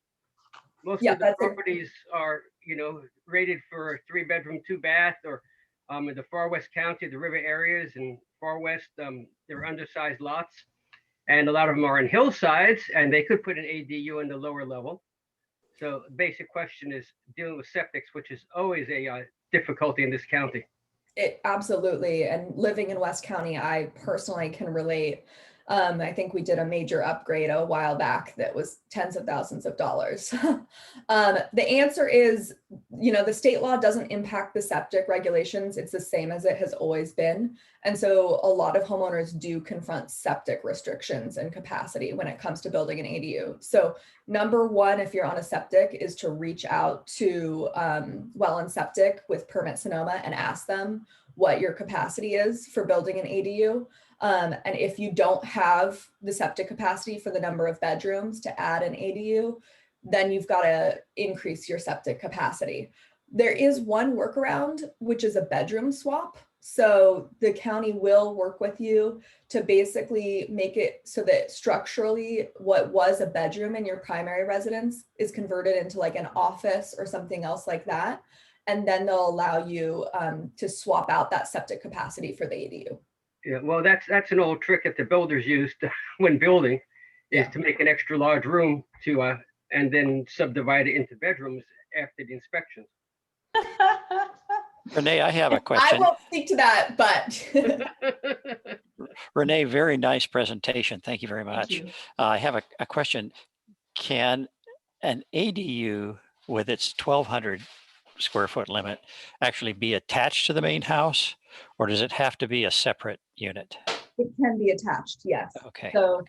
Most of the properties are, rated for a 3-bedroom, 2-bath, or in the far West County, the river areas and far West, they're undersized lots. And a lot of them are on hillsides, and they could put an ADU in the lower level. So the basic question is dealing with septics, which is always a difficulty in this county. It absolutely, and living in West County, I personally can relate. I think we did a major upgrade a while back that was tens of thousands of dollars. The answer is, the state law doesn't impact the septic regulations. It's the same as it has always been. And so a lot of homeowners do confront septic restrictions and capacity when it comes to building an ADU. So number one, if you're on a septic, is to reach out to Well and Septic with Permit Sonoma and ask them what your capacity is for building an ADU. And if you don't have the septic capacity for the number of bedrooms to add an ADU, then you've got to increase your septic capacity. There is one workaround, which is a bedroom swap. So the county will work with you to basically make it so that structurally what was a bedroom in your primary residence is converted into like an office or something else like that. And then they'll allow you to swap out that septic capacity for the ADU. Yeah, well, that's an old trick that the builders used when building, is to make an extra large room to and then subdivide it into bedrooms after the inspection. Renee, I have a question. I won't speak to that, but Renee, very nice presentation. Thank you very much. I have a question. Can an ADU with its 1,200 square foot limit actually be attached to the main house, or does it have to be a separate unit? it can be attached, yes. Okay. So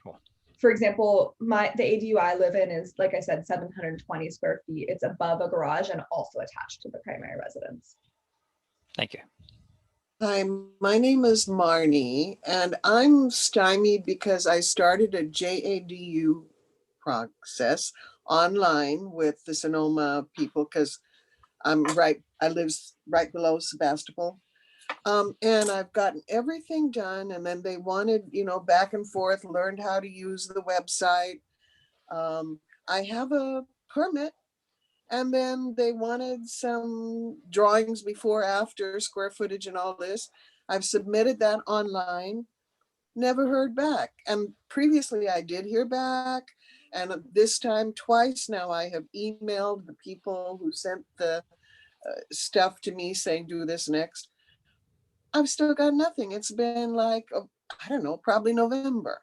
for example, the ADU I live in is, like I said, 720 square feet. It's above a garage and also attached to the primary residence. Thank you. Hi, my name is Marnie, and I'm stymied because I started a JADU process online with the Sonoma people because I live right below Sebastopol. And I've gotten everything done, and then they wanted, back and forth, learned how to use the website. I have a permit, and then they wanted some drawings before, after, square footage and all this. I've submitted that online, never heard back. And previously I did hear back. And this time twice now I have emailed the people who sent the stuff to me saying, do this next. I've still got nothing. It's been like, I don't know, probably November.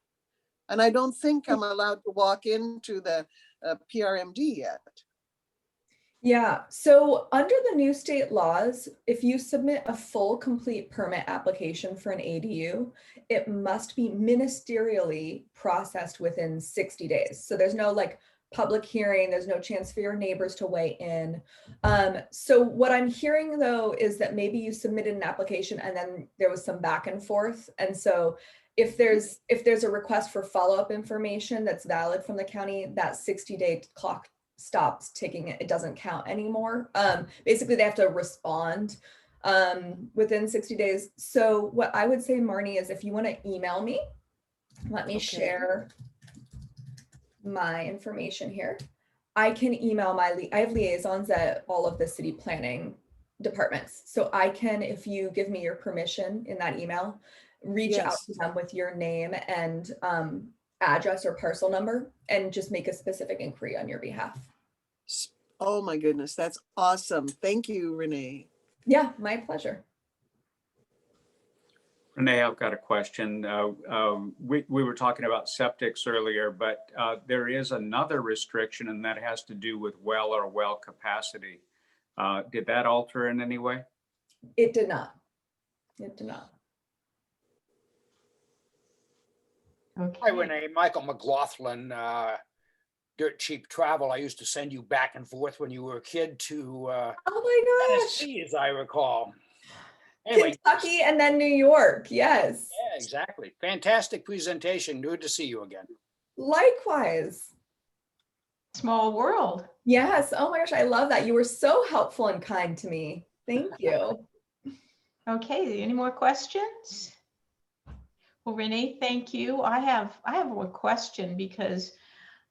And I don't think I'm allowed to walk into the PRMD yet. Yeah, so under the new state laws, if you submit a full complete permit application for an ADU, it must be ministerially processed within 60 days. So there's no like public hearing, there's no chance for your neighbors to weigh in. So what I'm hearing though is that maybe you submitted an application and then there was some back and forth. And so if there's a request for follow-up information that's valid from the county, that 60-day clock stops ticking. It doesn't count anymore. Basically they have to respond within 60 days. So what I would say, Marnie, is if you want to email me, let me share my information here. I can email I have liaisons at all of the city planning departments. So I can, if you give me your permission in that email, reach out to them with your name and address or parcel number and just make a specific inquiry on your behalf. Oh my goodness, that's awesome. Thank you, Renee. Yeah, my pleasure. Renee, I've got a question. We were talking about septics earlier, but there is another restriction, and that has to do with well or well capacity. Did that alter in any way? It did not. It did not. Okay. Hi, Renee. Michael McLaughlin, Dirt Cheap Travel. I used to send you back and forth when you were a kid to oh my gosh, Tennessee, as I recall. Anyway, Kentucky and then New York. Yes. yeah, exactly. Fantastic presentation. Good to see you again. Likewise. Small world. Yes. Oh my gosh, I love that. You were so helpful and kind to me. Thank you. Okay, any more questions? Well, Renee, thank you. I have a question because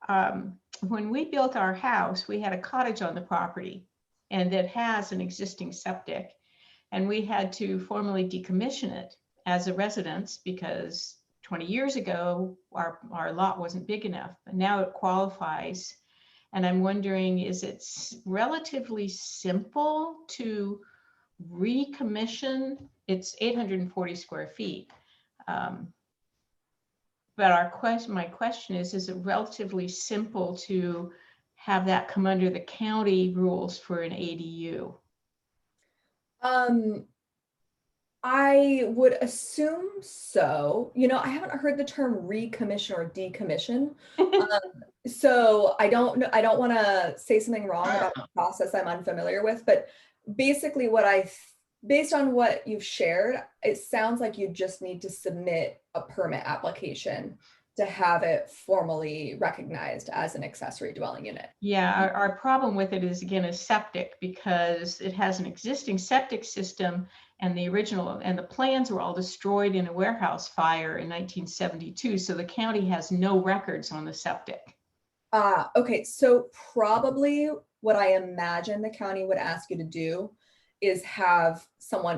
when we built our house, we had a cottage on the property and that has an existing septic. And we had to formally decommission it as a residence because 20 years ago, our lot wasn't big enough, but now it qualifies. And I'm wondering, is it relatively simple to recommission? It's 840 square feet. But my question is it relatively simple to have that come under the county rules for an ADU? I would assume so. You know, I haven't heard the term recommission or decommission. So I don't know. I don't want to say something wrong about the process I'm unfamiliar with, but basically based on what you've shared, it sounds like you just need to submit a permit application to have it formally recognized as an accessory dwelling unit. Yeah, our problem with it is, again, a septic, because it has an existing septic system, and the plans were all destroyed in a warehouse fire in 1972. So the county has no records on the septic. Okay, so probably what I imagine the county would ask you to do is have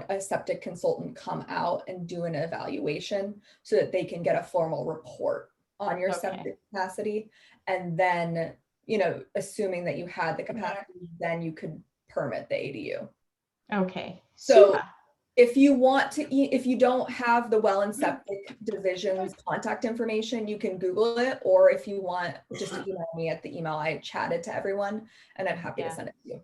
a septic consultant come out and do an evaluation so that they can get a formal report on your septic capacity. And then, you know, assuming that you had the capacity, then you could permit the ADU. Okay. So if you if you don't have the well and septic division's contact information, you can Google it, or if you want, just email me at the email I chatted to everyone, and I'm happy to send it to you.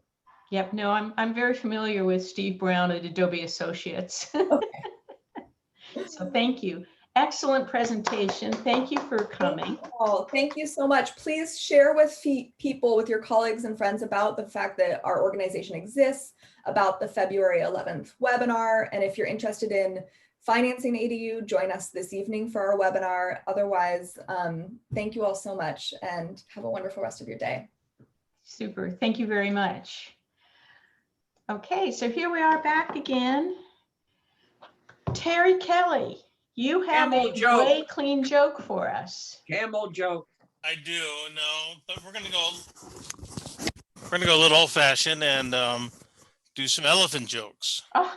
Yep. No, I'm very familiar with Steve Brown at Adobe Associates. Okay. So thank you. Excellent presentation. Thank you for coming. Thank you so much. Please share with people, with your colleagues and friends, about the fact that our organization exists, about the February 11th webinar. And if you're interested in financing ADU, join us this evening for our webinar. Otherwise, thank you all so much and have a wonderful rest of your day. Super. Thank you very much. Okay, so here we are back again. Terry Kelly, you have a way clean joke for us. Camel joke. I do, no, but we're gonna go a little old fashioned and do some elephant jokes. Oh.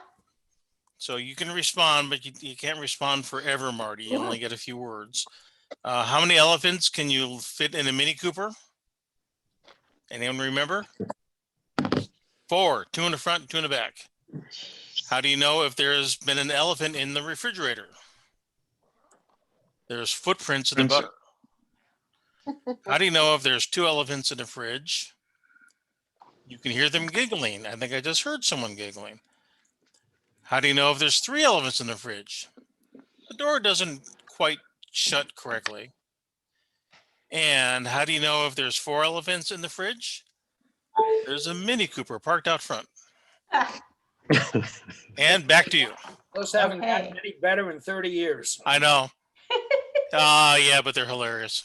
So you can respond, but you can't respond forever, Marty. You only get a few words. How many elephants can you fit in a Mini Cooper? Anyone remember? 4, 2 in the front, 2 in the back. How do you know if there's been an elephant in the refrigerator? There's footprints in the butter. How do you know if there's 2 elephants in the fridge? You can hear them giggling. I think I just heard someone giggling. How do you know if there's 3 elephants in the fridge? The door doesn't quite shut correctly. And how do you know if there's 4 elephants in the fridge? There's a Mini Cooper parked out front. And back to you. Those haven't gotten any better in 30 years. I know. Yeah, but they're hilarious.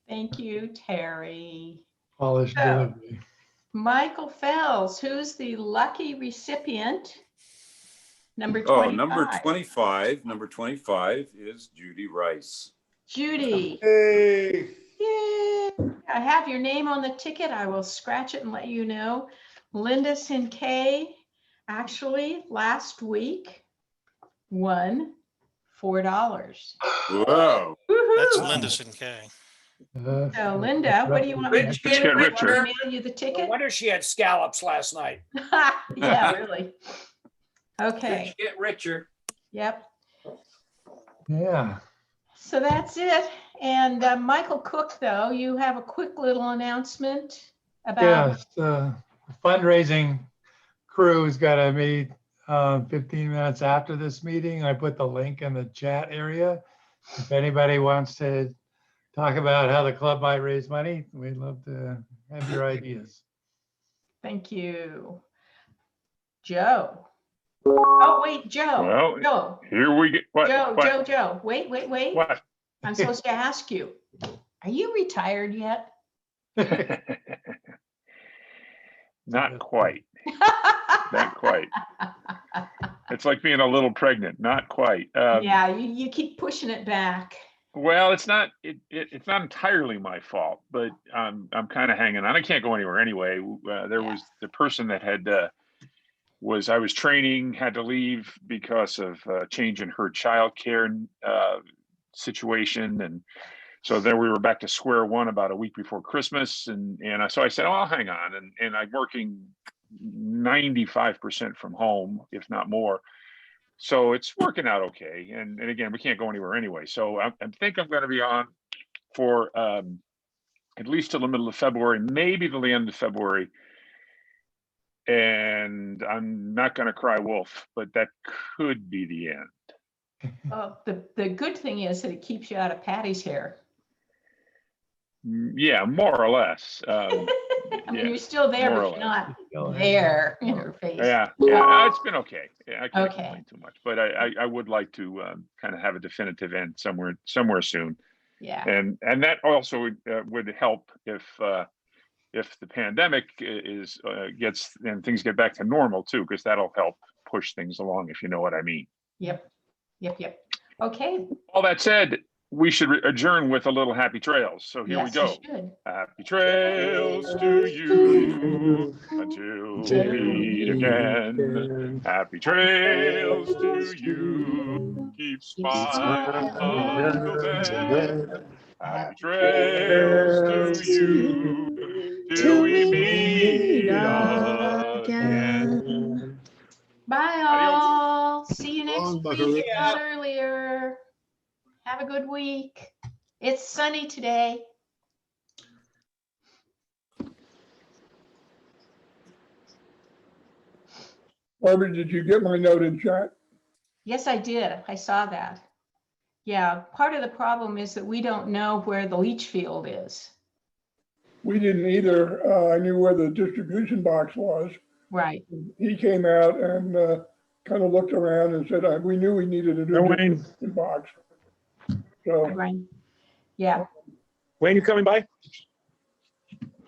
Thank you, Terry. Polished delivery. Michael Fells, who's the lucky recipient? Number 25. Number 25 is Judy Rice. Judy. Hey. Yay. I have your name on the ticket. I will scratch it and let you know. Linda Sinkay, actually last week, won $4. Whoa. Woohoo. That's Woo! Linda Sinkay. So Linda, what do you want me to Rich do? get You want me richer. to mail you the No ticket? wonder she had scallops last night. Yeah, really. Okay. Rich get richer. Yep. Yeah. So that's it. And Michael Cook, though, you have a quick little announcement about. Yes, the fundraising crew's got to meet 15 minutes after this meeting. I put the link in the chat area. If anybody wants to talk about how the club might raise money, we'd love to have your ideas. Thank you. Joe. Oh, wait, Joe. Well, Joe. here we get what? Joe. Wait. What? I'm supposed to ask you. Are you retired yet? Not quite. Not quite. It's like being a little pregnant. Not quite. Yeah, you keep pushing it back. Well, it's not. It's not entirely my fault, but I'm kind of hanging on. I can't go anywhere anyway. There was the person that had I was training, had to leave because of change in her childcare situation, and so then we were back to square one about a week before Christmas, and so I said, "Oh, I'll hang on," and I'm working 95% from home, if not more. So it's working out okay. And again, we can't go anywhere anyway. So I think I'm going to be on for at least till the middle of February, maybe till the end of February. And I'm not going to cry wolf, but that could be the end. Well, the good thing is that it keeps you out of Patty's hair. Yeah, more or less. I mean, you're still there, but you're not there in her face. Yeah, it's been okay. Yeah, I can't complain too much, but I would like to kind of have a definitive end somewhere soon. Yeah. And that also would help if the pandemic gets and things get back to normal too, because that'll help push things along, if you know what I mean. Yep. Okay. All that said, we should adjourn with a little happy trails. So here we go. Happy trails to you until we meet again. Happy trails to you. Keep smiling until then. Happy trails to you till we meet again. Bye all. See you next Long, Buckaroo. week, not earlier. Have a good week. It's sunny today. Barbara, did you get my note in chat? Yes, I did. I saw that. Yeah, part of the problem is that we don't know where the leach field is. We didn't either. I knew where the distribution box was. Right. He came out and kind of looked around and said, we knew we needed a new distribution box. So, right. Yeah. Wayne, you coming by?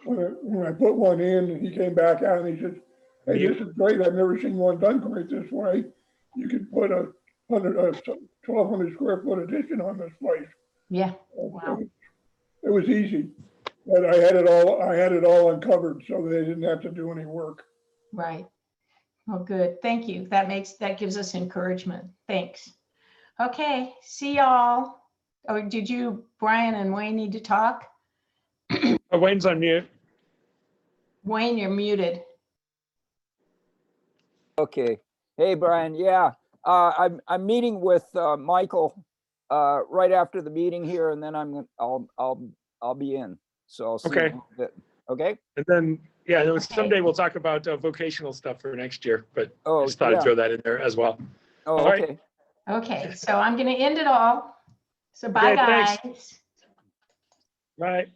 When I put one in, he came back out and he said, "Hey, this is great. I've never seen one done quite this way. You could put a 1,200 square foot addition on this place." Yeah. Wow. It was easy. But I had it all uncovered, so they didn't have to do any work. Right. Well, good. Thank you. That gives us encouragement. Thanks. Okay. See y'all. Or did you, Brian and Wayne, need to talk? Wayne's on mute. Wayne, you're muted. Okay. Hey, Brian. Yeah, I'm meeting with Michael right after the meeting here, and then I'll be in. So I'll see. Okay. Okay. And then someday we'll talk about vocational stuff for next year. But I just thought yeah. I'd throw that in there as well. Oh, all okay. right. Okay. So I'm going to end it all. So bye, Okay, guys. thanks. Bye.